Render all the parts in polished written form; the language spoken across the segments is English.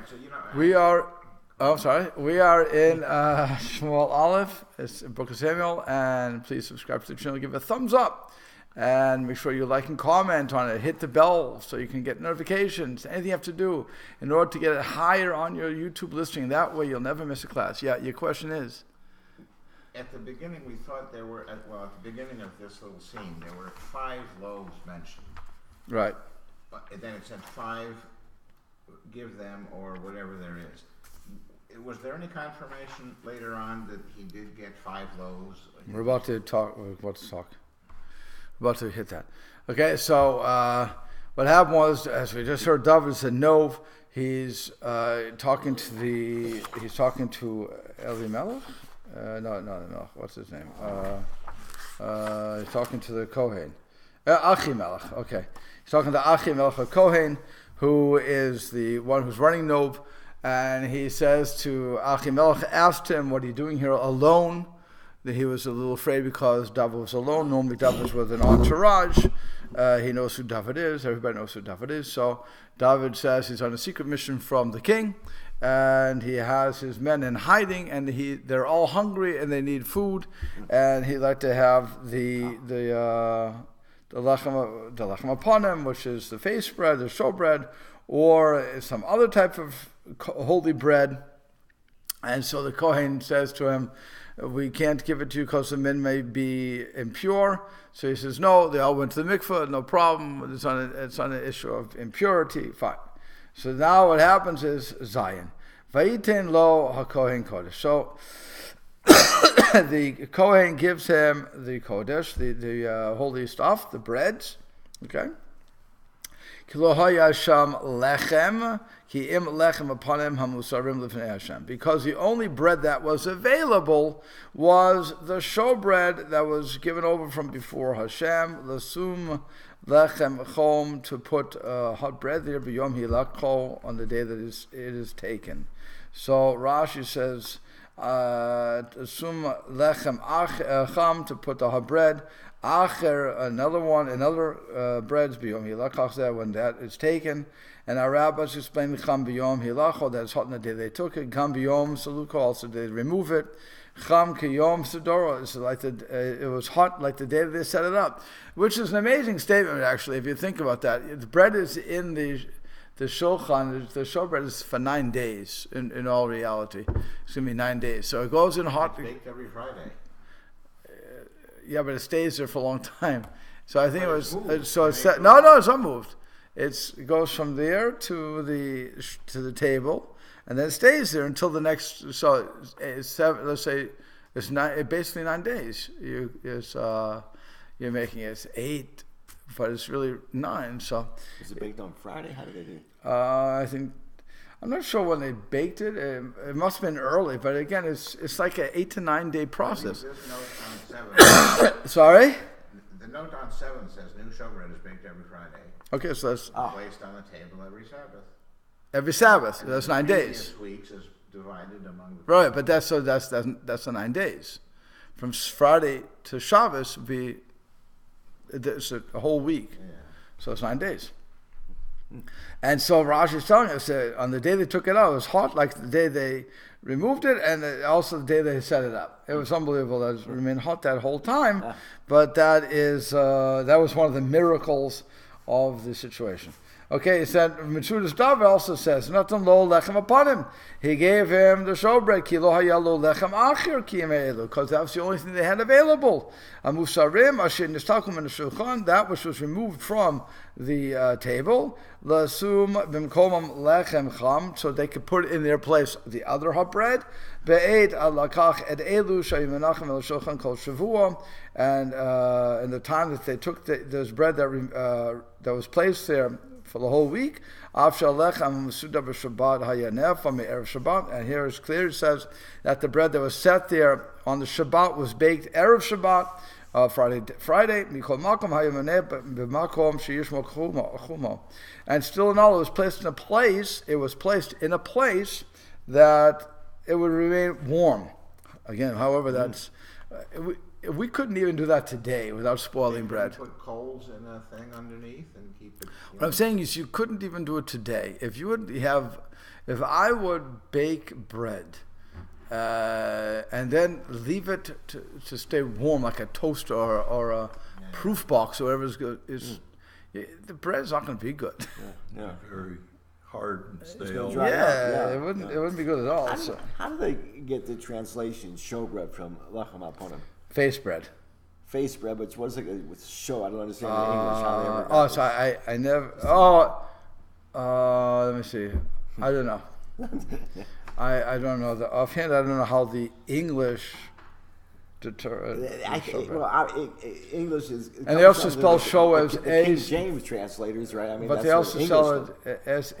right, so we are in Shmuel Aleph. It's in Book of Samuel, and please subscribe to the channel, give it a thumbs up, and make sure you like and comment on it. Hit the bell so you can get notifications. Anything you have to do in order to get it higher on your YouTube listing. That way you'll never miss a class. Yeah, your question is? At the beginning, we thought there were, at the beginning of this little scene, there were 5 loaves mentioned. Right. And then it said 5, give them, or whatever there is. Was there any confirmation later on that he did get 5 loaves? We're about to hit that. Okay, so what happened was, as we just heard, David said no. He's talking to Elimelech. No. What's his name? He's talking to the Kohain. Achimelech. Okay, he's talking to Achimelech Kohain, who is the one who's running Nob, and he says to Achimelech, asked him, "What are you doing here alone?" That he was a little afraid because David was alone. Normally David was with an entourage. He knows who David is. Everybody knows who David is. So David says he's on a secret mission from the king, and he has his men in hiding, and they're all hungry and they need food, and he'd like to have the lechem upon him, which is the face bread, the showbread, or some other type of holy bread. And so the Kohen says to him, "We can't give it to you because the men may be impure." So he says, "No, they all went to the mikveh, no problem. It's on an issue of impurity." Fine. So now what happens is Zion. Vayiten lo hakohen kodesh. So the Kohen gives him the kodesh, the holy stuff, the breads. Okay. Because the only bread that was available was the showbread that was given over from before Hashem, l'sum lechem chom, to put hot bread there b'yom hilakho, on the day that it is taken. So Rashi says, sum lechem cham, to put the hot bread. Acher, another breads biyom hilachach, that when that is taken, and our rabbis explain cham biyom hilacho, that is hot on the day they took it. Cham biyom saluko, also they remove it. Cham kiyom sedoro, it's like it was hot like the day they set it up, which is an amazing statement actually if you think about that. The bread is in the shulchan, the showbread is for 9 days in all reality. It's going to be 9 days, so it goes in hot. It's baked every Friday. Yeah, but it stays there for a long time. So I think it's moved. It's not moved. It goes from there to the table, and then it stays there until the next. So it's 7. Let's say it's basically 9 days. You're making it 8, but it's really 9. So is it baked on Friday? How did they do it? I think. I'm not sure when they baked it. It must have been early, but again, it's like an 8 to 9 day process. This note on 7. Sorry? The note on 7 says new showbread is baked every Friday. Okay, so that's placed on the table every Sabbath. Every Sabbath. And that's 9 days. Weeks is divided among the Right, but that's the 9 days. From Friday to Shabbos would be it's a whole week. Yeah. So it's 9 days. And so Rashi is telling us that on the day they took it out, it was hot like the day they removed it, and also the day they set it up. It was unbelievable that it remained hot that whole time. But that was one of the miracles of the situation. Okay, he said, Mitzudas David also says, Natan lo lechem upon him. He gave him the showbread, ki lo haya lo lechem achir ki elu, because that was the only thing they had available. Amusarim, asher nistakum in the shulchan, that which was removed from the table, lasum bimkomam lechem cham, so they could put in their place the other hot bread. Be'ed alakach ed elu shayimenachem el shulchan kol shavua, and in the time that they took this bread that was placed there for the whole week, and here it's clear, it says that the bread that was set there on the Shabbat was baked Erev Shabbat, Friday, and still in all, it was placed in a place that it would remain warm. Again, however, that's we couldn't even do that today without spoiling bread. Put coals in a thing underneath and keep it. What I'm saying is you couldn't even do it today. If if I would bake bread and then leave it to stay warm like a toaster or a proof box or whatever is good, the bread's not going to be good. Yeah. Very hard and gonna stale. dry out, It wouldn't be good at all. How do they get the translation showbread from lechem aponim? Face bread. Face bread, but what is it with show? I don't understand the English. How they ever got So I never. Let me see. I don't know. I don't know. Offhand, I don't know how the English English is. And they also spell show as the King James translators, right? I mean, but that's they also what spell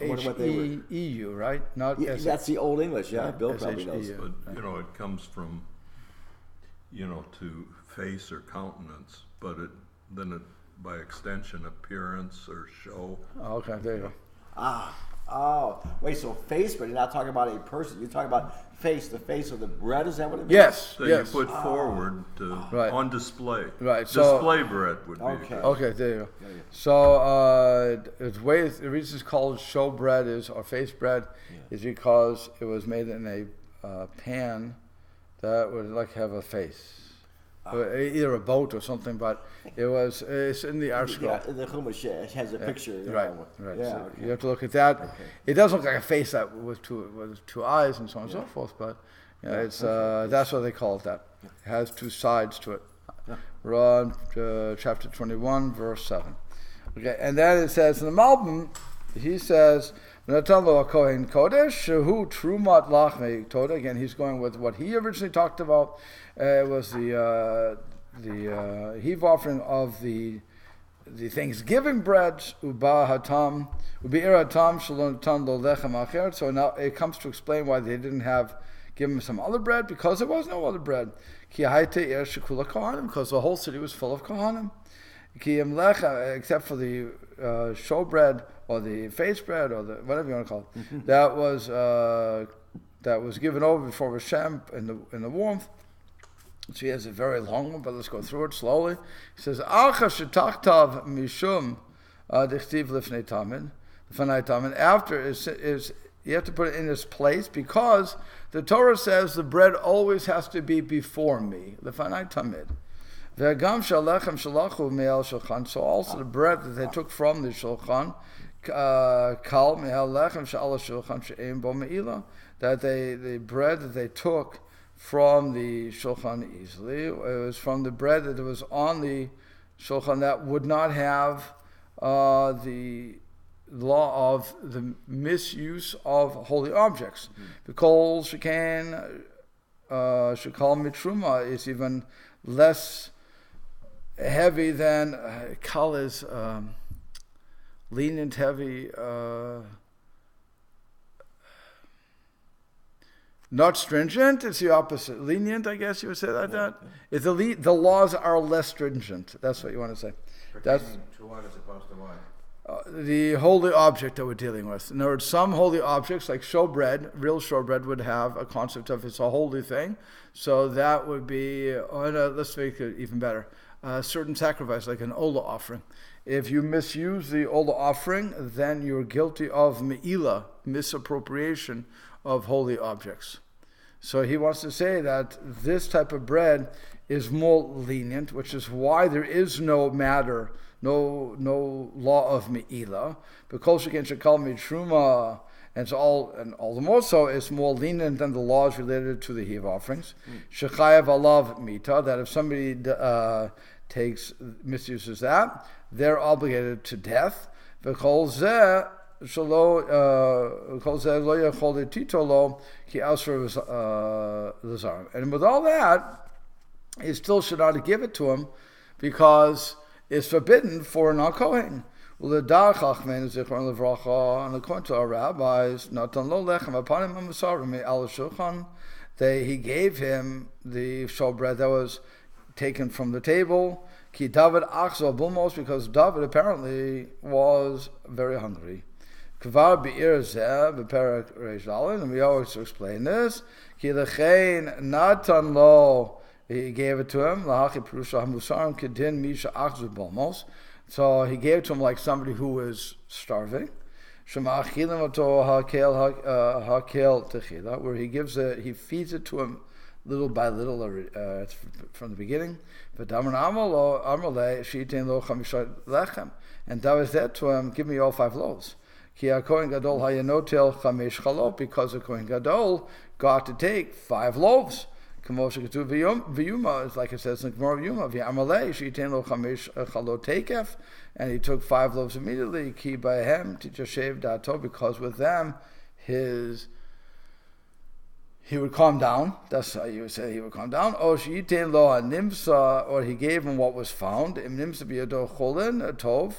English it S-H-E-E-U, right? Not Yeah, that's the old English, yeah. Bill probably knows. S-H-E-U. But, it comes from, to face or countenance, but then by extension, appearance or show. Oh, okay, there you go. Wait, so face bread, you're not talking about a person, you're talking about the face of the bread, is that what it means? Yes, That yes. you put forward Right. on display. Right, so- Display bread would be. Okay, there you go. So the reason it's called show bread or face bread is because it was made in a pan that would like have a face. Either a boat or something, but it's in the art scroll. Yeah, the Chumash has a picture. Right. Yeah, So okay. you have to look at that. Okay. It does look like a face that with two eyes and so on and so forth, but it's that's what they call it. That it has two sides to it. We're on chapter 21, verse 7. Okay, and then it says in the Malbim, he says, Kohain Kodesh, who Trumat Lachme Toda. Again, he's going with what he originally talked about. It was the heave offering of the Thanksgiving bread, Uba Hatam, Ubi'ir Hatam, Shalom Tan Lo Lechem Acher. So now it comes to explain why they didn't give him some other bread, because there was no other bread. Ki Haite Er Shekula Kohanim, because the whole city was full of Kohanim. Ki Yem Lechem, except for the show bread or the face bread or the whatever you want to call it, that was given over before Hashem in the warmth. So he has a very long one, but let's go through it slowly. He says, Acha shetachtav mishum dichtiv lifnei tamid, lifnei tamid. After is you have to put it in its place, because the Torah says the bread always has to be before me, lifnei tamid. Ve'agam shalechem shalachu me'al shulchan. So also the bread that they took from the shulchan, kal me'al lechem sha'al shulchan she'ein bo me'ila. That the bread that they took from the shulchan easily, it was from the bread that was on the shulchan that would not have the law of the misuse of holy objects. The kol shekan shekal mitruma is even less heavy than kal is lenient, heavy. Not stringent, it's the opposite. Lenient, I guess you would say like that. It's the laws are less stringent. That's what you want to say. That's to what as opposed to what? the holy object that we're dealing with. In other words, some holy objects, like showbread, real showbread, would have a concept of it's a holy thing. So that would be, let's make it even better, a certain sacrifice, like an Ola offering. If you misuse the Ola offering, then you're guilty of me'ila, misappropriation of holy objects. So he wants to say that this type of bread is more lenient, which is why there is no matter, no law of me'ila, because again shekal mitruma, and all the more so, it's more lenient than the laws related to the heave offerings. Shechayav alav mita, that if somebody misuses that, they're obligated to death. V'kol zeh shelo kol zeh lo yachol titolo ki asur l'zarim. And with all that, he still should not give it to him, because it's forbidden for a non-Kohen. And according to our rabbis, he gave him the showbread that was taken from the table. Ki David achzo bulmos, because David apparently was very hungry. Kvar be'ir zeh b'perek reish daled, and we always explain this. Ki lechein natan lo, he gave it to him. Lahachi perusha hamusarim kedin misha achzo bulmos. So he gave it to him like somebody who was starving. Shema achilim oto hakel techila, where he feeds it to him little by little, it's from the beginning. And David said to him, give me all 5 loaves. Because the Kohen Gadol got to take 5 loaves. It's like it says in Gemara Yuma, and he took 5 loaves immediately, ki bahem tijashev dato, because with them he would calm down. That's how you would say he would calm down. Or he gave him what was found.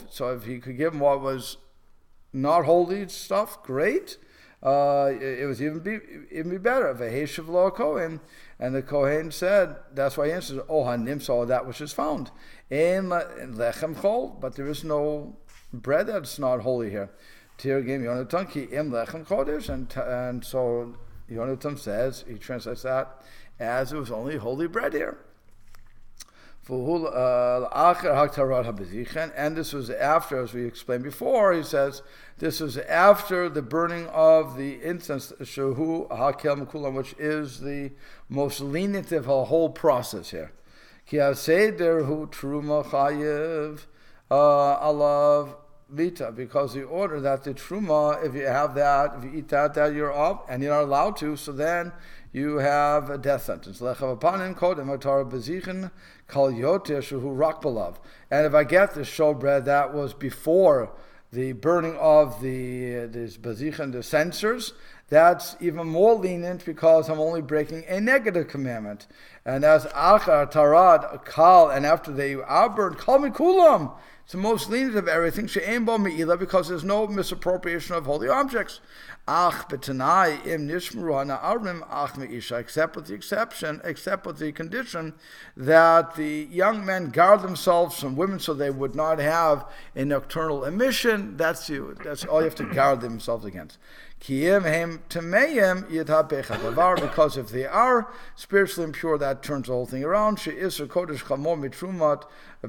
So if he could give him what was not holy stuff, great. It was even be better. And the Kohen said, that's why he answered, that which is found. In lechem chol, but there is no bread that's not holy here. Tir gim Yonatan ki im lechem chodesh, and so Yonatan says, he translates that as it was only holy bread here. And this was after, as we explained before, he says, this was after the burning of the incense, shehu hakel mekulam, which is the most lenient of the whole process here. Ki haseder hu truma chayev alav vita, because the order that the truma, if you have that, if you eat that you're up, and you're not allowed to, so then you have a death sentence. Lechav apanim kodem atar bezichen kal yoter shehu rak balav. And if I get the showbread that was before the burning of this bezichen, the censers, that's even more lenient because I'm only breaking a negative commandment. And as achar tarad kal, and after they are burned, kal mikulam, it's the most lenient of everything. She'ein bo me'ila, because there's no misappropriation of holy objects. Ach b'tanai im nishmru ha'na'arim ach me'isha, except with the condition that the young men guard themselves from women, so they would not have a nocturnal emission. That's all you have to guard themselves against. Because if they are spiritually impure, that turns the whole thing around.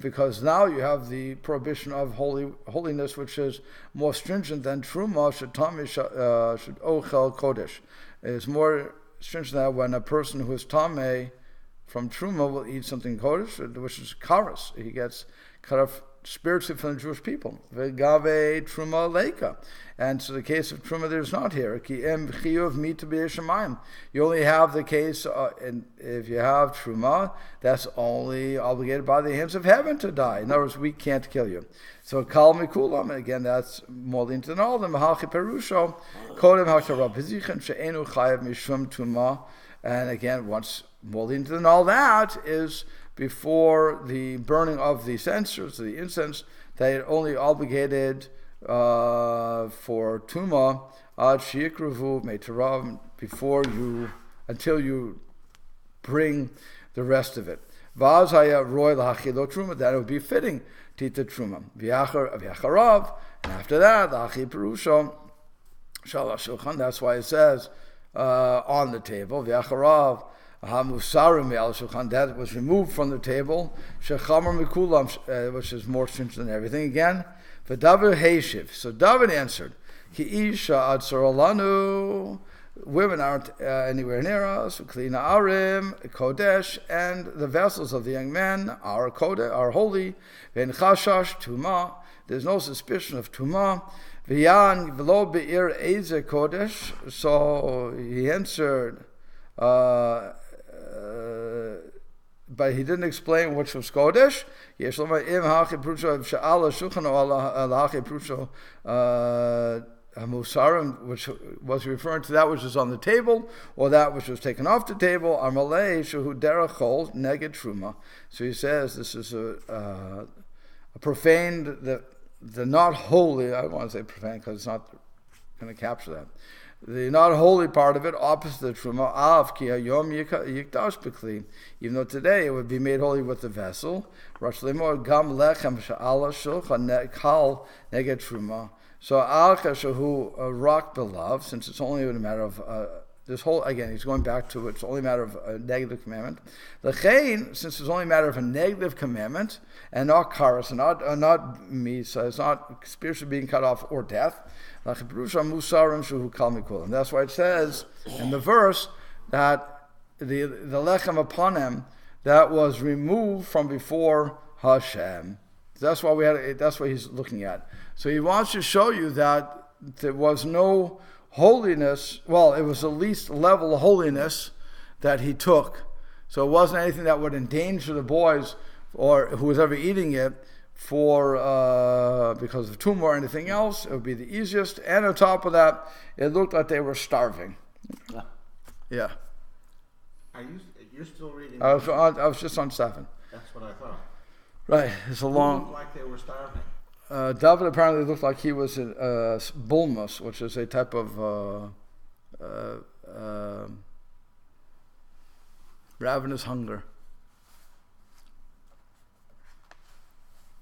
Because now you have the prohibition of holiness, which is more stringent than truma. Should ochel kodesh. It's more stringent than when a person who is tameh from truma will eat something kodesh, which is karas. He gets cut off spiritually from the Jewish people. Vegave truma leika. And so the case of truma there's not here. Ki em chiyuv mita b'yeshamayim. You only have the case, and if you have truma, that's only obligated by the hands of heaven to die. In other words, we can't kill you. So kal mikulam, and again, that's more lenient than all of them. Hachi perusho, kodem hasharav bezichen she'enu chayav mishum truma. And again, once more lenient than all that is before the burning of the censers, the incense, they are only obligated for tuma ad shikruvu meitarav, until you bring the rest of it. Vaz haya roy lahachilo truma, that it would be fitting to eat the truma. V'yacharav, and after that, lachi perusho shalash shulchan. That's why it says on the table, v'yacharav hamusarim al shulchan, that was removed from the table. Shechamer mikulam, which is more stringent than everything. Again, v'david heishiv. So David answered, ki isha ad sorolanu. Women aren't anywhere near us. Klina arim kodesh, and the vessels of the young men are holy. Ve'en chashash tuma. There's no suspicion of tuma. V'yan v'lo be'ir eze kodesh. So he answered, but he didn't explain which was kodesh. Musarim, which was referring to that which was on the table, or that which was taken off the table. Amalei shehu derachol neged truma. So he says this is a profane, the not holy. I don't want to say profane because it's not going to capture that. The not holy part of it, opposite the truma, av ki hayom yikdash b'kli. Even though today it would be made holy with the vessel. Rosh lemor gam lechem she'ala shulchan kal neged truma. So al kashahu rak belav, since it's only a matter of this whole, again, he's going back to it's only a matter of a negative commandment. L'chein, since it's only a matter of a negative commandment, and not karas, and not misa, it's not spiritually being cut off or death. And that's why it says in the verse that the lechem upon him that was removed from before Hashem. That's why that's what he's looking at. So he wants to show you that there was no holiness. Well, it was the least level of holiness that he took. So it wasn't anything that would endanger the boys or who was ever eating it for because of tumor or anything else. It would be the easiest. And on top of that, it looked like they were starving. Yeah. You're still reading? I was just on 7. That's what I thought. Right. It's a It long. looked like they were starving. David apparently looked like he was in bulmus, which is a type of ravenous hunger.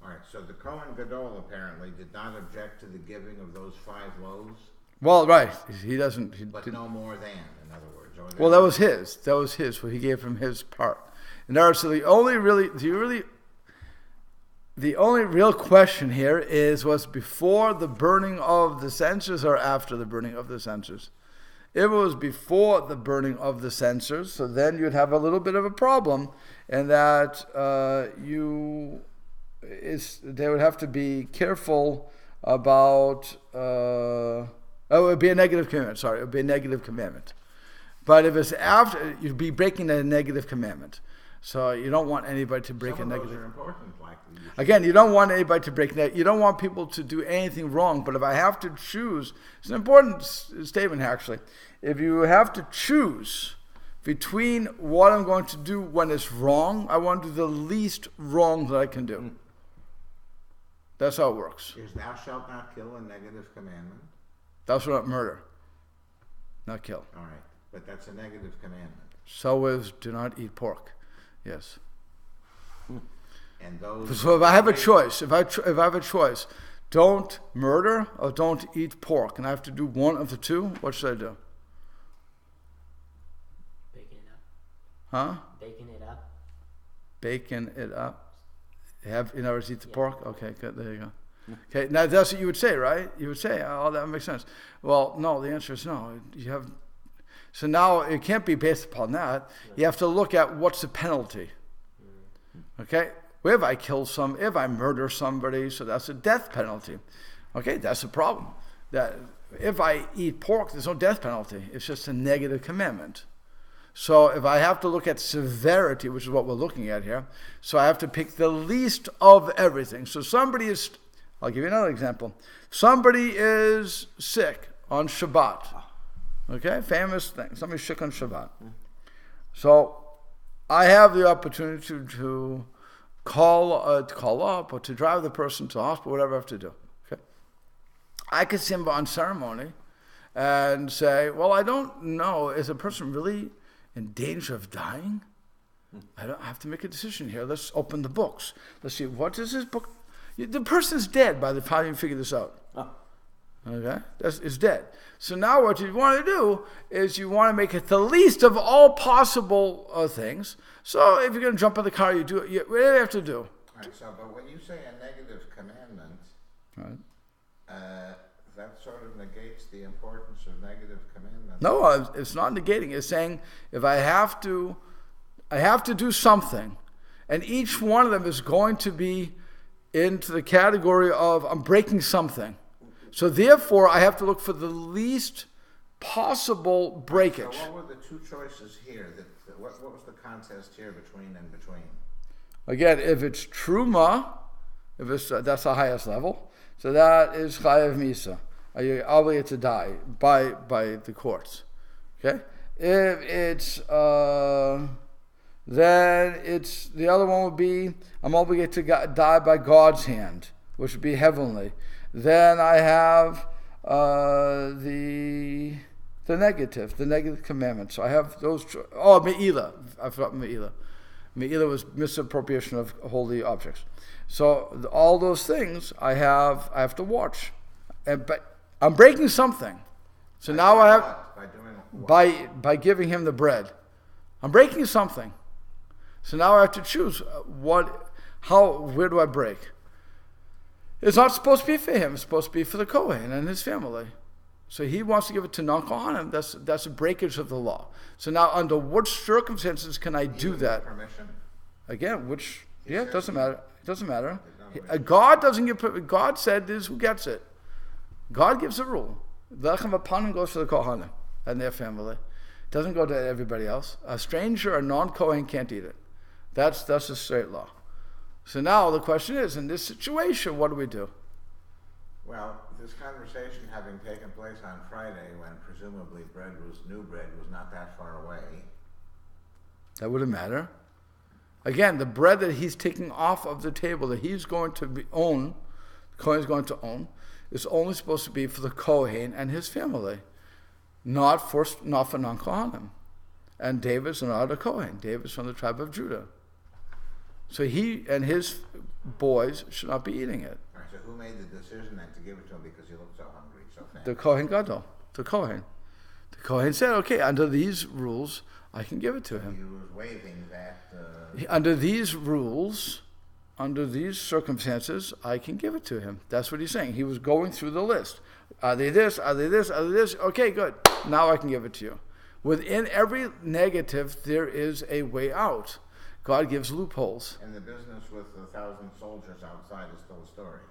All right, so the Kohen Gadol apparently did not object to the giving of those 5 loaves, Well, right. He doesn't. but no more than, in other words. Or Well, that was his. That was his. What he gave from his part. In other words, so the only real question here is: was before the burning of the censers or after the burning of the censers? If it was before the burning of the censers, so then you'd have a little bit of a problem, and that they would have to be careful about. It would be a negative commandment. Sorry, it would be a negative commandment. But if it's after, you'd be breaking a negative commandment. So you don't want anybody to break some a of those negative. are important, like Again, you don't want anybody to break. You don't want people to do anything wrong. But if I have to choose, it's an important statement actually. If you have to choose between what I'm going to do when it's wrong, I want to do the least wrong that I can do. That's how it works. Is thou shalt not kill a negative commandment? Thou shalt not murder, not kill. All right, but that's a negative commandment. So is do not eat pork. Yes. And those. So if I have a choice, if I have a choice, don't murder or don't eat pork, and I have to do one of the two, what should I do? Baking it up. Huh? Baking it up. Bacon it up. Have in other words, eat the pork. Okay, good. There you go. Okay, now that's what you would say, right? You would say, "Oh, that makes sense." Well, no. The answer is no. You have. So now it can't be based upon that. You have to look at what's the penalty. Okay, if I kill if I murder somebody, so that's a death penalty. Okay, that's the problem. That if I eat pork, there's no death penalty. It's just a negative commandment. So if I have to look at severity, which is what we're looking at here, so I have to pick the least of everything. So I'll give you another example. Somebody is sick on Shabbat. Okay, famous thing. Somebody's sick on Shabbat. So I have the opportunity to call up or to drive the person to the hospital, whatever I have to do. Okay, I could simba on ceremony and say, well, I don't know, is a person really in danger of dying? I have to make a decision here. Let's open the books. Let's see, what is this book? The person's dead by the time you figure this out. Okay, it's dead. So now what you want to do is you want to make it the least of all possible things. So if you're going to jump in the car, you do it. Whatever you have to do. All right, so, but when you say a negative commandment, Right. That sort of negates the importance of negative commandments. No, it's not negating. It's saying if I have to do something, and each one of them is going to be into the category of I'm breaking something. So therefore, I have to look for the least possible breakage. So what were the 2 choices here? What was the contest here between and between? Again, if it's truma, that's the highest level. So that is chayav misa. Are you obligated to die by the courts? Okay. If it's then it's the other one would be I'm obligated to die by God's hand, which would be heavenly. Then I have the negative commandment. So I have those. Me'ilah. I forgot Me'ilah. Me'ilah was misappropriation of holy objects. So all those things I have to watch, but I'm breaking something. So now I have By doing what? by giving him the bread. I'm breaking something. So now I have to choose where do I break? It's not supposed to be for him. It's supposed to be for the Kohen and his family. So he wants to give it to non-Kohanim. That's a breakage of the law. So now, under what circumstances can I do that? Permission? Again, it doesn't matter. It doesn't matter. God doesn't give. God said this is who gets it. God gives a rule. Lechem Apanim goes to the Kohanim and their family. It doesn't go to everybody else. A stranger, a non-Kohen can't eat it. That's a straight law. So now the question is, in this situation, what do we do? Well, this conversation having taken place on Friday, when presumably new bread was not that far away. That wouldn't matter. Again, the bread that he's taking off of the table that he's going to the Kohen is going to own, is only supposed to be for the Kohen and his family, not for non-Kohanim. And David's not a Kohen. David's from the tribe of Judah. So he and his boys should not be eating it. All right, so who made the decision then to give it to him because he looked so hungry, so fat? The Kohen Gadol. The Kohen. The Kohen said, okay, under these rules, I can give it to him. He was waving that... Under these rules, under these circumstances, I can give it to him. That's what he's saying. He was going through the list. Are they this? Are they this? Are they this? Okay, good. Now I can give it to you. Within every negative, there is a way out. God gives loopholes. And the business with 1,000 soldiers outside is still a story,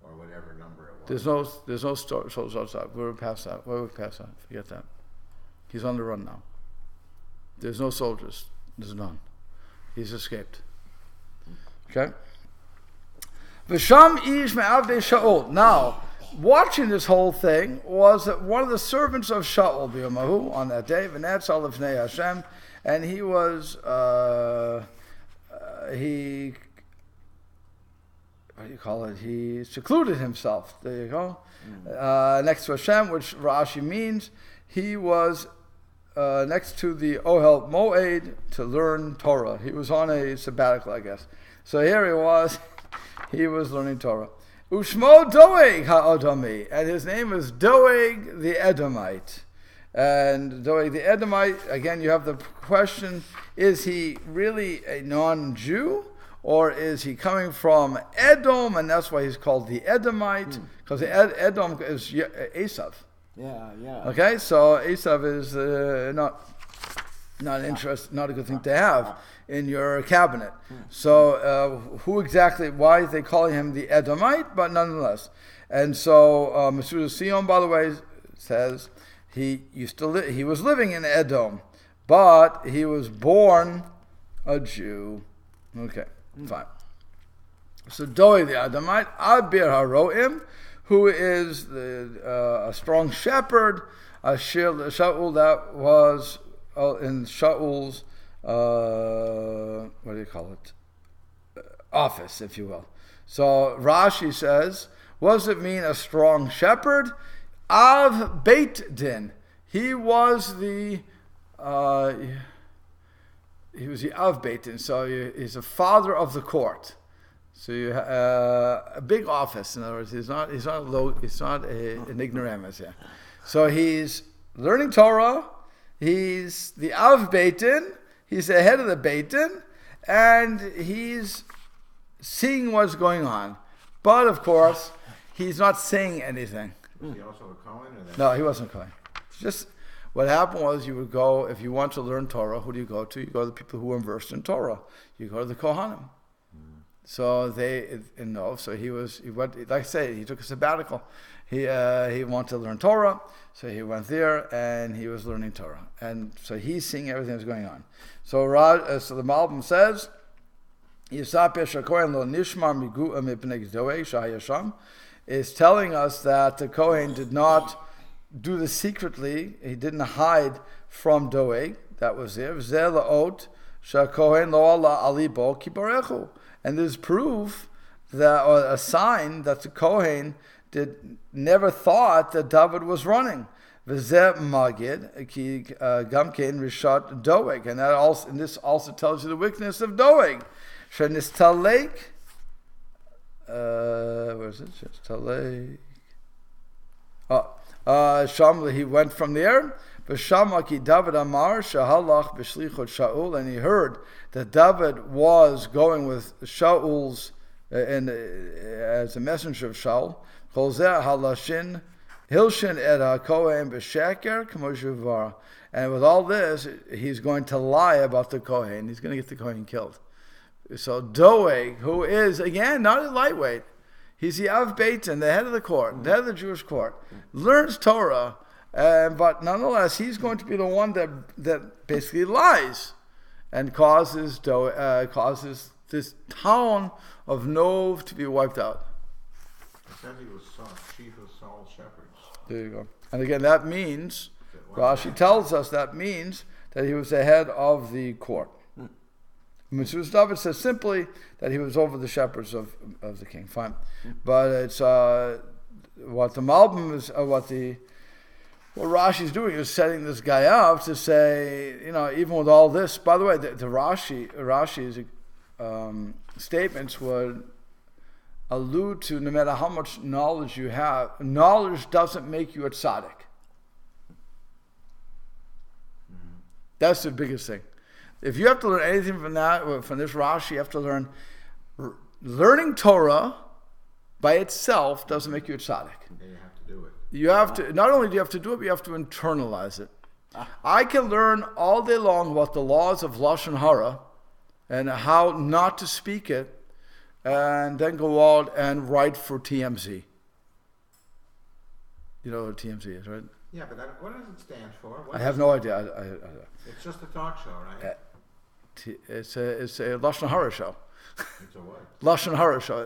or whatever number it was. There's no soldiers outside. We're past that. Forget that. He's on the run now. There's no soldiers. There's none. He's escaped. Okay? V'sham ish me'avdei Shaul. Now, watching this whole thing was one of the servants of Shaul b'yomahu on that day, v'netzal lifnei Hashem, and he was he secluded himself. There you go. Next to Hashem, which Rashi means he was next to the Ohel Moed to learn Torah. He was on a sabbatical, I guess. So here he was learning Torah. Ushmo Doeg ha'Adami, and his name is Doeg the Edomite. And Doeg the Edomite, again, you have the question, is he really a non-Jew? Or is he coming from Edom, and that's why he's called the Edomite? Because Edom is Esav. Yeah. Okay, so Esav is not a good thing to have in your cabinet. So why are they calling him the Edomite? But nonetheless. And so Masuda Sion, by the way, says he was living in Edom, but he was born a Jew. Okay, fine. So Doeg the Edomite, Abir HaRoim, who is a strong shepherd, Shaul that was in Shaul's, office, if you will. So Rashi says, what does it mean, a strong shepherd? Av Beit Din. He was the Av Beit Din, so he's a father of the court. So you a big office. In other words, he's not an ignoramus here. So he's learning Torah. He's the Av Beit Din. He's the head of the Beit Din, and he's seeing what's going on. But of course, he's not saying anything. Was he also a Kohen? No, he wasn't a Kohen. Just what happened was, you would go, if you want to learn Torah, who do you go to? You go to the people who are versed in Torah. You go to the Kohanim. So he went, like I say, he took a sabbatical. He wanted to learn Torah, so he went there and he was learning Torah. And so he's seeing everything that's going on. So the Malbim says, is telling us that the Kohen did not do this secretly. He didn't hide from Doeg. That was there. And there's proof that, or a sign that the Kohen never thought that David was running. V'zeh magid ki gamkein rishat Doeg, and this also tells you the weakness of Doeg. Shenistalek. Where is it? Shenistalek. Shamli, he went from there. V'shamaki David Amar shahalach b'shlichot Shaul, and he heard that David was going with Shaul's as a messenger of Shaul. Kol zeh halashin hilshin et haKohen b'sheker k'mo shuvar. And with all this, he's going to lie about the Kohain. He's going to get the Kohain killed. So Doeg, who is, again, not a lightweight, he's the Av Beitin, the head of the court, the head of the Jewish court, learns Torah, but nonetheless, he's going to be the one that basically lies and causes this town of Nov to be wiped out. It said he was chief of Saul's shepherds. There you go. And again, that means, Rashi tells us that means that he was the head of the court. Mesilas David says simply that he was over the shepherds of the king. Fine. But it's what the Malbim is, what Rashi is doing is setting this guy up to say, even with all this, by the way, the Rashi's statements would allude to no matter how much knowledge you have, knowledge doesn't make you a tzaddik. That's the biggest thing. If you have to learn anything from this Rashi, you have to learn learning Torah by itself doesn't make you a tzaddik. Yeah, you have to do it. You have to, not only do you have to do it, but you have to internalize it. I can learn all day long about the laws of Lashon Hara and how not to speak it, and then go out and write for TMZ. You know what TMZ is, right? Yeah, but what does it stand for? I have no idea. It's just a talk show, right? It's a Lashon Hara show. It's a what? Lashon Hara show.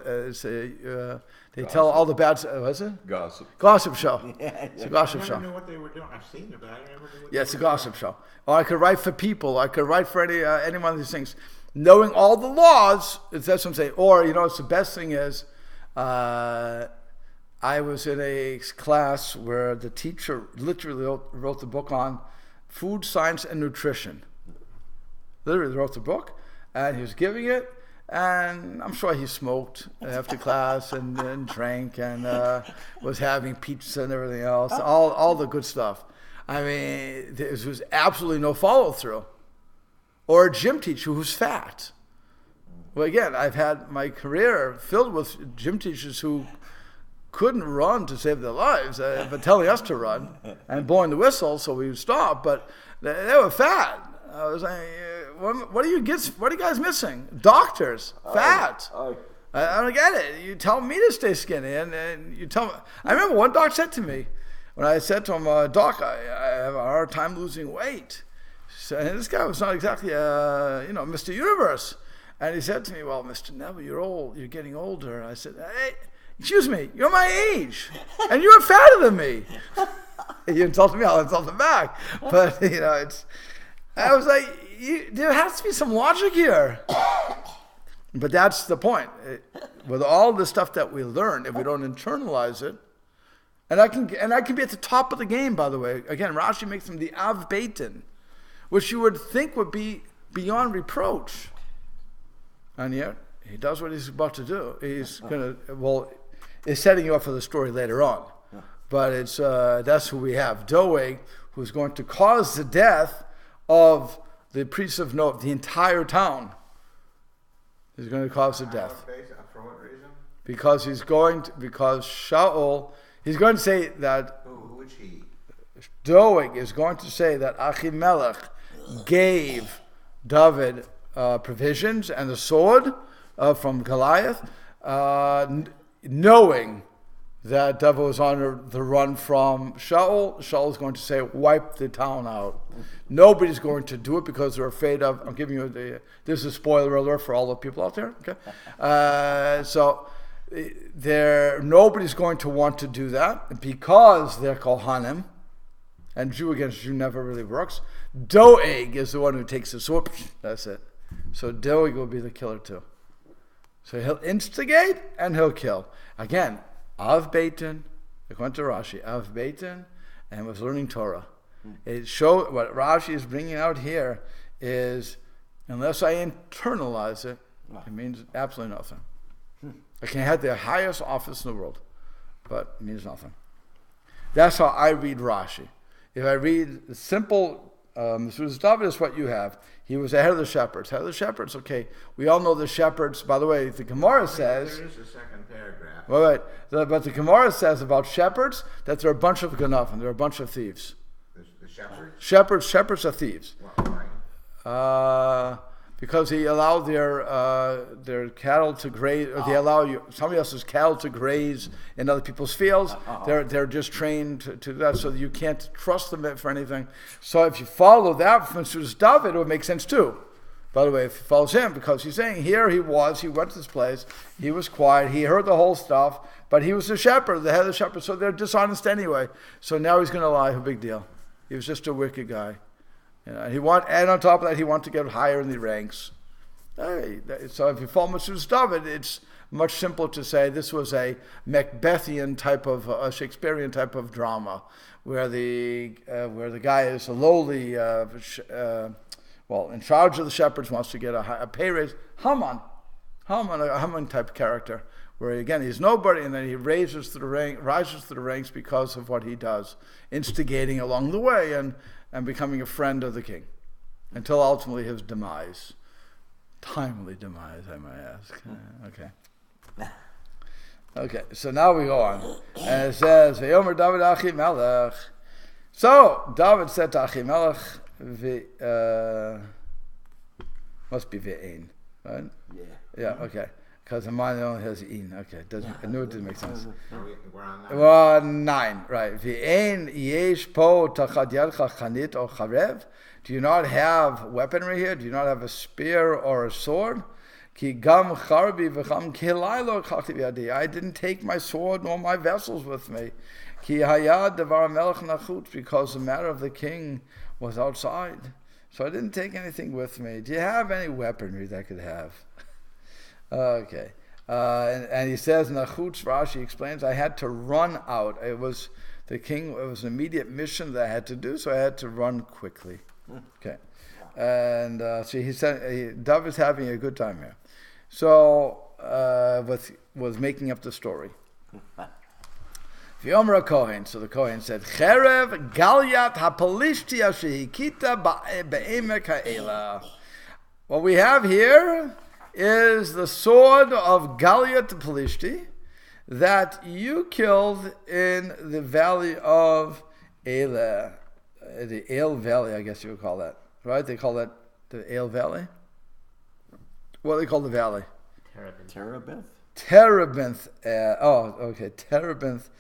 They tell all the bad. What's it? Gossip. Gossip show. It's a gossip I show. never knew what they were doing. I've seen it, but I never knew what Yeah, they it's a were doing. gossip show. Or I could write for people. I could write for any one of these things. Knowing all the laws, that's what I'm saying. Or, it's the best thing is, I was in a class where the teacher literally wrote the book on food, science, and nutrition. Literally wrote the book, and he was giving it, and I'm sure he smoked after class and drank and was having pizza and everything else, all the good stuff. I mean, there was absolutely no follow-through. Or a gym teacher who's fat. Well, again, I've had my career filled with gym teachers who couldn't run to save their lives, but telling us to run and blowing the whistle so we would stop, but they were fat. I was like, what are you guys missing? Doctors, fat. I don't get it. You tell me to stay skinny, and you tell me. I remember one doc said to me, when I said to him, Doc, I have a hard time losing weight. And this guy was not exactly, Mr. Universe. And he said to me, well, Mr. Neville, you're old. You're getting older. And I said, hey, excuse me, you're my age. And you're fatter than me. He insulted me, I'll insult him back. But, I was like, there has to be some logic here. But that's the point. With all the stuff that we learn, if we don't internalize it, and I can be at the top of the game, by the way. Again, Rashi makes him the Av Beitin, which you would think would be beyond reproach. And yet, he does what he's about to do. He's setting you up for the story later on. But that's who we have. Doeg, who's going to cause the death of the priests of Nov, the entire town. He's going to cause the death. For what reason? Because Shaul, he's going to say that Who is he? Doeg is going to say that Achimelech gave David provisions and the sword from Goliath, knowing that David was on the run from Shaul. Shaul is going to say, wipe the town out. Nobody's going to do it because they're afraid of, I'm giving you this is a spoiler alert for all the people out there. Okay, so nobody's going to want to do that because they're Kohanim, and Jew against Jew never really works. Doeg is the one who takes the sword. That's it. So Doeg will be the killer too. So he'll instigate and he'll kill. Again, Av Beitin, according to Rashi, Av Beitin, and was learning Torah. It shows what Rashi is bringing out here is, unless I internalize it, it means absolutely nothing. I can have the highest office in the world, but it means nothing. That's how I read Rashi. If I read the simple Mesilas David is what you have. He was the head of the shepherds. Head of the shepherds, okay. We all know the shepherds. By the way, the Gemara says... There is a second paragraph. Right. But the Gemara says about shepherds that they're a bunch of ganafim. They're a bunch of thieves. The shepherds? Shepherds are thieves. Well, why? Because he allowed their cattle to graze, or they allow somebody else's cattle to graze in other people's fields. They're just trained to do that, so that you can't trust them for anything. So if you follow that from Mesilas David, it would make sense too. By the way, if he follows him, because he's saying here he went to this place, he was quiet, he heard the whole stuff, but he was the shepherd, the head of the shepherd, so they're dishonest anyway. So now he's going to lie. No big deal. He was just a wicked guy. And on top of that, he wanted to get higher in the ranks. So if you follow Mesilas David, it's much simpler to say this was a Macbethian type of, a Shakespearean type of drama, where the guy is a lowly, in charge of the shepherds, wants to get a pay raise. Haman, a Haman type character, where again he's nobody, and then he rises to the ranks because of what he does, instigating along the way and becoming a friend of the king, until ultimately his demise. Timely demise, I might ask. Okay, so now we go on. And it says, V'yomer David Achimelech. So, David said to Achimelech, must be Ve'ein, right? Yeah, okay. Because mine only has in. Okay, I knew it didn't make sense. We're on 9. Well, 9, right. V'ein yesh po tachad yadcha chanit or charev. Do you not have weaponry here? Do you not have a spear or a sword? Ki gam charbi v'cham kilai lo chachti v'yadi. I didn't take my sword nor my vessels with me. Ki hayad devar melech nachut, because the matter of the king was outside. So I didn't take anything with me. Do you have any weaponry that I could have? Okay. And he says, Nachutz, Rashi explains, I had to run out. It was an immediate mission that I had to do, so I had to run quickly. Okay. And so he said, David's having a good time here. So, was making up the story. V'yomer Kohain, so the Kohain said, Cherev Galyat HaPelishtia Shehikita Be'emek Ha'ela. What we have here is the sword of Galyat Pelishti that you killed in the valley of Elah, the Ale Valley, I guess you would call that, right? They call that the Ale Valley. What do they call the valley? Terebinth. Terebinth. Okay. Terebinth,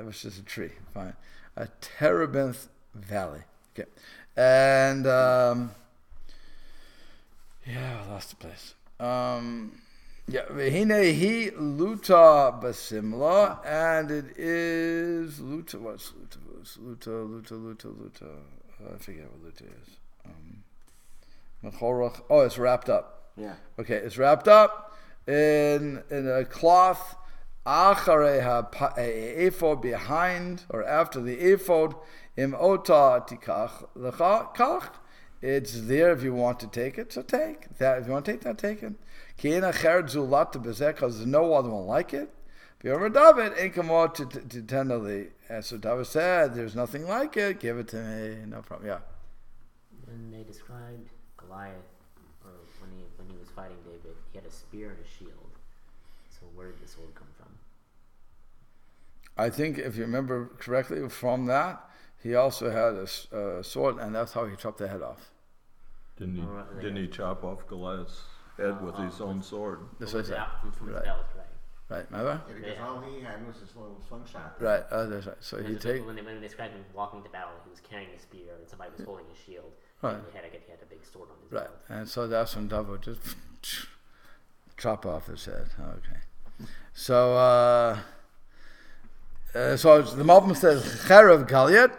which is a tree. Fine. A Terebinth Valley. Okay. And I lost the place. He luta basimla, and it is luta. What's luta? Luta. I forget what luta is. It's wrapped up. Yeah. Okay, it's wrapped up in a cloth. Ephod behind or after the ephod. Im ota tikach lekach. It's there if you want to take it, so take that. If you want to take that, take it. Because there's no other one like it. David ain't come out to tenderly. And so David said, "There's nothing like it. Give it to me. No problem." Yeah. When they described Goliath, or when he was fighting David, he had a spear and a shield. So where did the sword come from? I think if you remember correctly from that, he also had a sword, and that's how he chopped the head off. Didn't he chop off Goliath's head with his own sword? This was it. From his Right. belt, right? Right, remember? Yeah, because all he had was this little slingshot. Right, that's right. So he take When they described him walking to battle, he was carrying a spear, and somebody was holding a shield. Right. And he had a big sword on his right, belt. and so that's when David just chop off his head. Okay, so the Malbim says Cherev Galyat.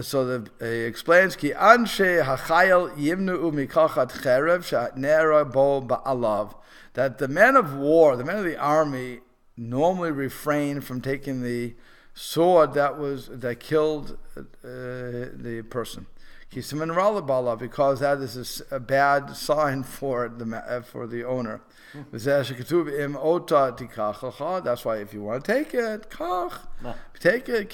So he explains ki anshe hachayil yimnu mikachat cherev shatnera bo ba'alav, that the men of war, the men of the army, normally refrain from taking the sword that killed the person. Because that is a bad sign for the owner. That's why if you want to take it, take it.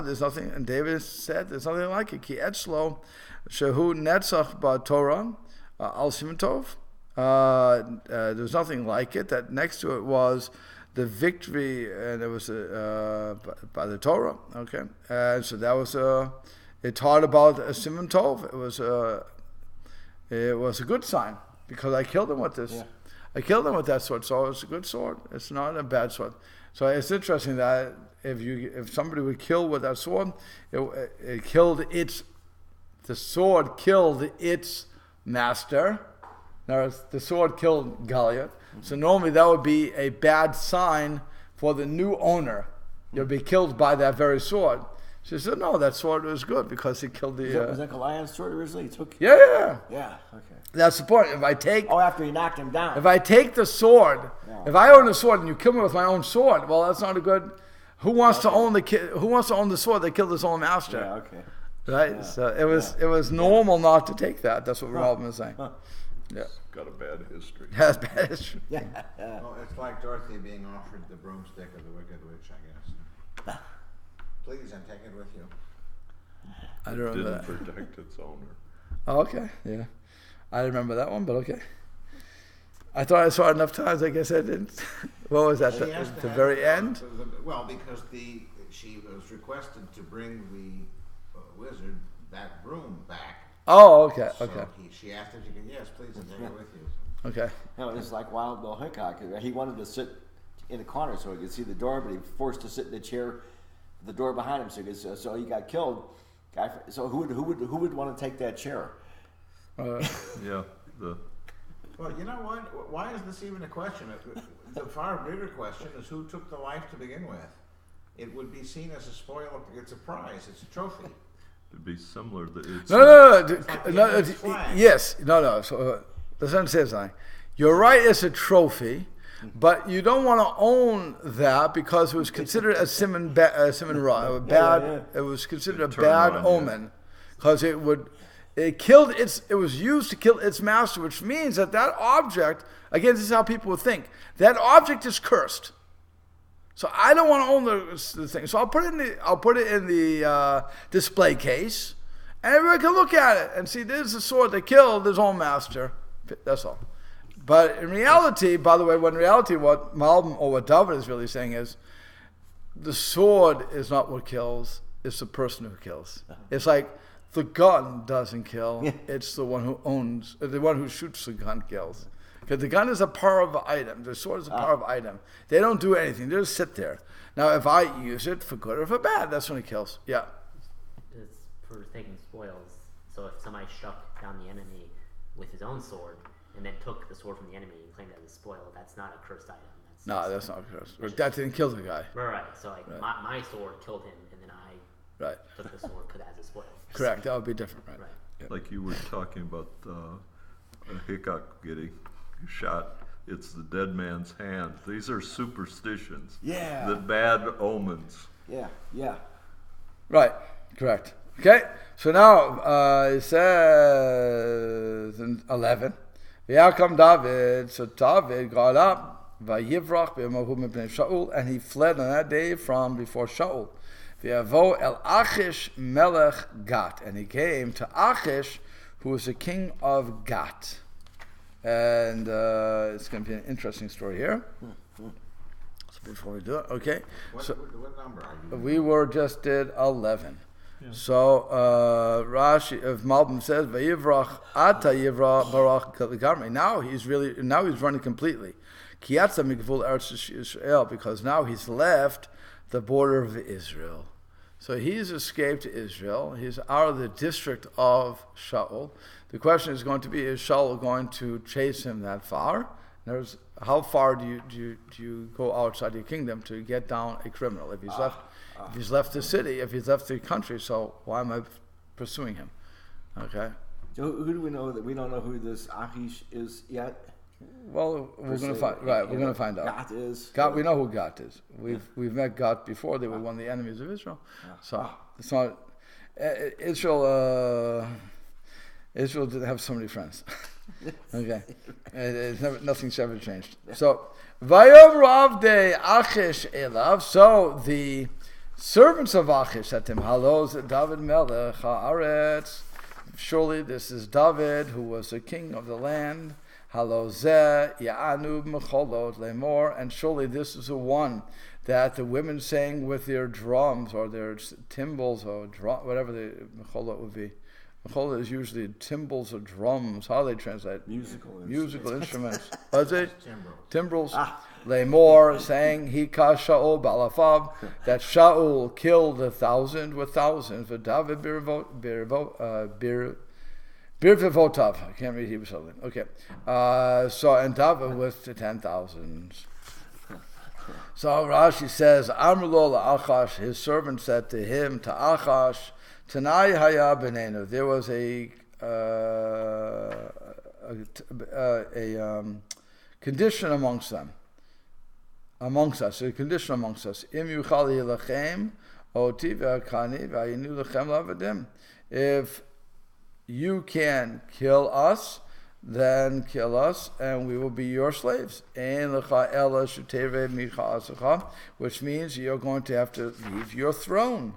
There's nothing, and David said there's nothing like it. There's nothing like it. That next to it was the victory, and it was by the Torah. Okay, and so that was it taught about a Simon Tov. It was a good sign because I killed him with this. Yeah. I killed him with that sword, so it's a good sword. It's not a bad sword. So it's interesting that if somebody would kill with that sword, it killed the sword killed its master. Now the sword killed Goliath. So normally that would be a bad sign for the new owner. You'll be killed by that very sword. She said, no, that sword was good because he killed the... Was that Goliath's sword originally? He took... Yeah, okay. That's the point. If I take... Oh, after he knocked him down. If I take the sword, if I own the sword and you kill me with my own sword, well, that's not a good... Who wants to own the sword that killed his own master? Yeah, okay. Right? Yeah. So it was normal not to take that. That's what Robin is saying. Yeah. Got a bad history. Has bad history. Yeah. Well, it's like Dorothy being offered the broomstick of the Wicked Witch, I guess. Please, and take it with you. I don't remember Didn't that. protect its owner. Oh, okay, yeah. I remember that one, but okay. I thought I saw it enough times, I guess I didn't. What was that, the very end? Well, because she was requested to bring the wizard that broom back. Oh, okay, So okay. she asked if she could, yes, please, and take it with you. Okay. No, it's like Wild Bill Hickok. He wanted to sit in the corner so he could see the door, but he was forced to sit in the chair, the door behind him. So he got killed. So who would want to take that chair? Yeah. Well, you know what? Why is this even a question? The far bigger question is who took the life to begin with. It would be seen as a spoil. It's a prize. It's a trophy. It'd be similar. Yes. No. So let's understand something. You're right. It's a trophy, but you don't want to own that because it was considered a bad. It was considered a bad omen because it was used to kill its master, which means that object. Again, this is how people would think. That object is cursed. So I don't want to own the thing. So I'll put it in the display case, and everyone can look at it and see this is a sword that killed his own master. That's all. But in reality, by the way, what Malbim or what David is really saying is, the sword is not what kills; it's the person who kills. It's like the gun doesn't kill; it's the one who shoots the gun kills. Because the gun is a powerful item. The sword is a powerful item. They don't do anything. They just sit there. Now, if I use it for good or for bad, that's when it kills. Yeah. It's for taking spoils. So if somebody struck down the enemy with his own sword and then took the sword from the enemy and claimed it as a spoil, that's not a cursed item. That's not cursed. That didn't kill the guy. Right. So like my sword killed him, and then I took the sword as a spoil. Correct. That would be different, right? Right. Like you were talking about Hickok getting shot. It's the dead man's hand. These are superstitions. Yeah. The bad omens. Yeah. Right. Correct. Okay. So now it says in 11. V'yakam David. So David got up, vayivrach b'yamahu mipnei Shaul, and he fled on that day from before Shaul. V'yavo el Achish melech Gat, and he came to Achish, who was the king of Gat. And it's going to be an interesting story here. So before we do it, okay. What number are you? We were just at 11. Yeah. So Rashi of Malbim says, "Vayivrach ata yivrach barach kaligarmi." Now he's running completely. Kiyatza mikvul eretz Yisrael, because now he's left the border of Israel. So he's escaped to Israel. He's out of the district of Shaul. The question is going to be: is Shaul going to chase him that far? How far do you go outside your kingdom to get down a criminal? If he's left the city, if he's left the country, so why am I pursuing him? Okay. So who do we know that we don't know who this Achish is yet? Well, we're going to find. Right, we're going to find out. Gat is. Gat, we know who Gat is. We've met Gat before. They were one of the enemies of Israel. So it's not Israel. Israel didn't have so many friends. Okay, nothing's ever changed. So Vayom Rav de Achish Elav. So the servants of Achish said to him, "Hello, David Melech Haaretz. Surely this is David, who was the king of the land. Hello, Zeh Ya'anu Mecholot Lemor. And surely this is the one that the women sang with their drums or their timbrels or whatever the Mecholot would be. Mecholot is usually timbrels or drums. How do they translate? Musical instruments. What's it? Timbrels. Lemor sang Hika Shaul Balafav, that Shaul killed 1,000 with thousands. For David Birvivotav. I can't read Hebrew something. Okay. And David with the 10,000s. So Rashi says, Amrlo Achash, his servant said to him, to Achash, Tanai Haya Benenu. There was a condition amongst us, a condition amongst us. Im yuchali lachem, oti v'akani v'ayinu lachem lavadim. If you can kill us, then kill us, and we will be your slaves. Which means you're going to have to leave your throne.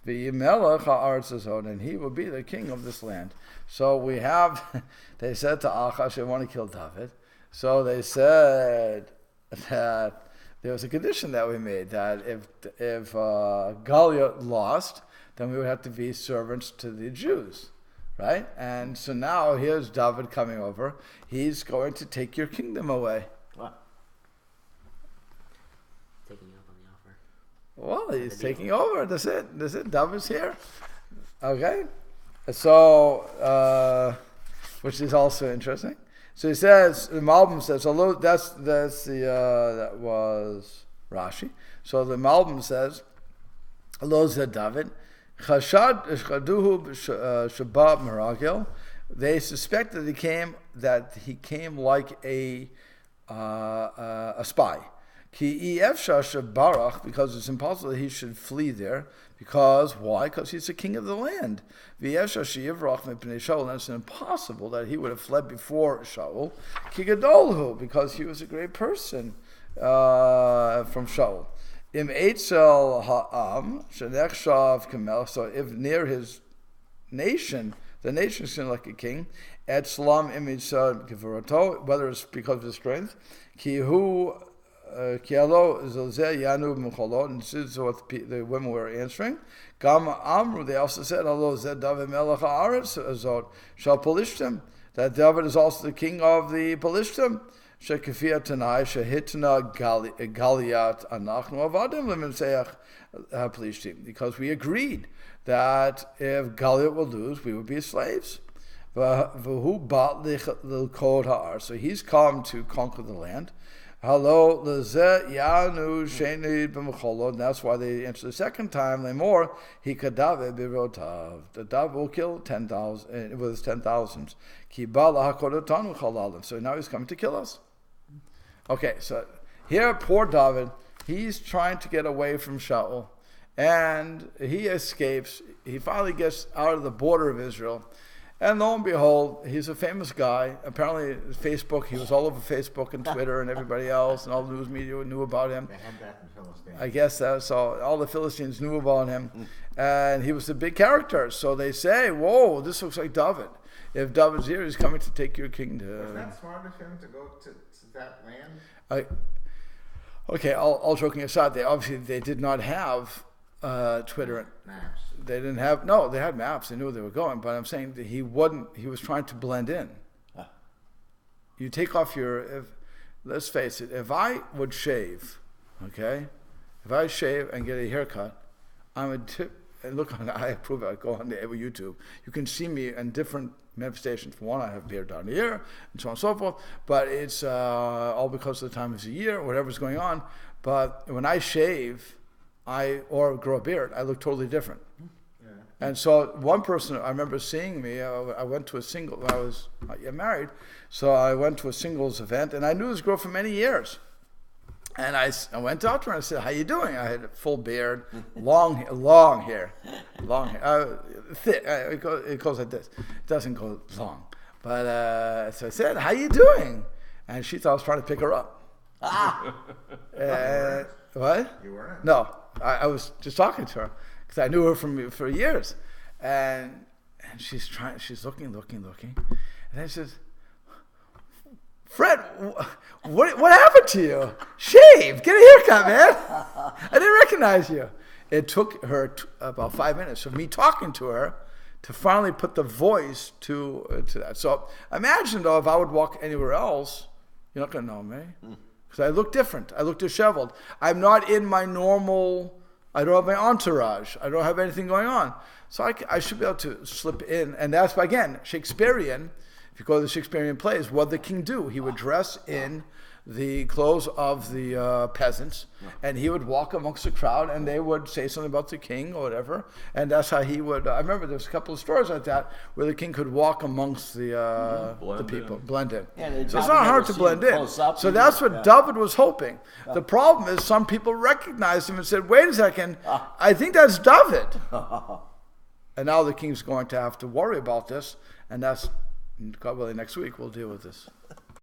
And he will be the king of this land. So we have, they said to Achash, they want to kill David. So they said that there was a condition that we made, that if Goliath lost, then we would have to be servants to the Jews. Right? And so now here's David coming over. He's going to take your kingdom away. What? Taking you up on the offer. Well, he's taking over. That's it. David's here. Okay. So, which is also interesting. So he says, the Malbim says, although that was Rashi. So the Malbim says, although said David, they suspect that he came like a spy. Because it's impossible that he should flee there. Because why? Because he's the king of the land. And it's impossible that he would have fled before Shaul. Because he was a great person from Shaul. Im Eitzel Ha'am, Shenechshav Kamel, so if near his nation, the nation is like a king, Etzlam Imitzad Gevurato, whether it's because of his strength, Kihu Kialo Zilzeh Yanu Mecholot, and this is what the women were answering. Gam Amru, they also said, Hello, Zed David Melech Haaretz Azot, Shal Pelishtim, that David is also the king of the Pelishtim. Shekafia Tanai Shehitna Galiat Anachnu Avadim Limimseach Plishtim. Because we agreed that if Goliath would lose, we would be slaves. V'hu bat l'kod ha'ar. So he's come to conquer the land. Hello, lezeh yanu shenid b'mecholod. And that's why they answered the second time. Lemor he kadave birotav. The David will kill 10,000 with his 10,000s. Ki ba lahakodotanu chalalim. So now he's coming to kill us. Okay, so here, poor David, he's trying to get away from Shaul, and he escapes. He finally gets out of the border of Israel, and lo and behold, he's a famous guy. Apparently, Facebook, he was all over Facebook and Twitter and everybody else, and all the news media knew about him. They had that in Philistine. I guess so. All the Philistines knew about him, and he was a big character. So they say, whoa, this looks like David. If David's here, he's coming to take your kingdom. Was that smart of him to go to that land? Okay, all joking aside, they did not have Twitter. Maps. They didn't have, they had maps. They knew where they were going. But I'm saying that he was trying to blend in. You take off let's face it, if I would shave, okay? If I shave and get a haircut, I'm a tip. And look, I approve it. I go on YouTube. You can see me in different manifestations. For one, I have beard down here, and so on and so forth. But it's all because of the time of the year, whatever's going on. But when I shave, or grow a beard, I look totally different. Yeah. And so one person, I remember seeing me, I went to a single, I was married, so I went to a singles event, and I knew this girl for many years. And I went out to her and I said, "How you doing?" I had a full beard, long hair, thick. It goes like this. It doesn't go long. But so I said, "How you doing?" And she thought I was trying to pick her up. What? You weren't? No, I was just talking to her because I knew her for years. And she's looking. And then she says, "Fred, what happened to you? Shave, get a haircut, man. I didn't recognize you." It took her about 5 minutes of me talking to her to finally put the voice to that. So imagine, though, if I would walk anywhere else, you're not going to know me. Because I look different. I look disheveled. I'm not in my normal, I don't have my entourage. I don't have anything going on. So I should be able to slip in. And that's, again, Shakespearean. If you go to the Shakespearean plays, what did the king do? He would dress in the clothes of the peasants, and he would walk amongst the crowd, and they would say something about the king or whatever, and that's how he would. I remember there's a couple of stories like that where the king could walk amongst the people, blend in. Yeah, so it's not hard to blend in. So that's what David was hoping. The problem is some people recognized him and said, "Wait a second, I think that's David." And now the king's going to have to worry about this, and that's, God willing, next week we'll deal with this.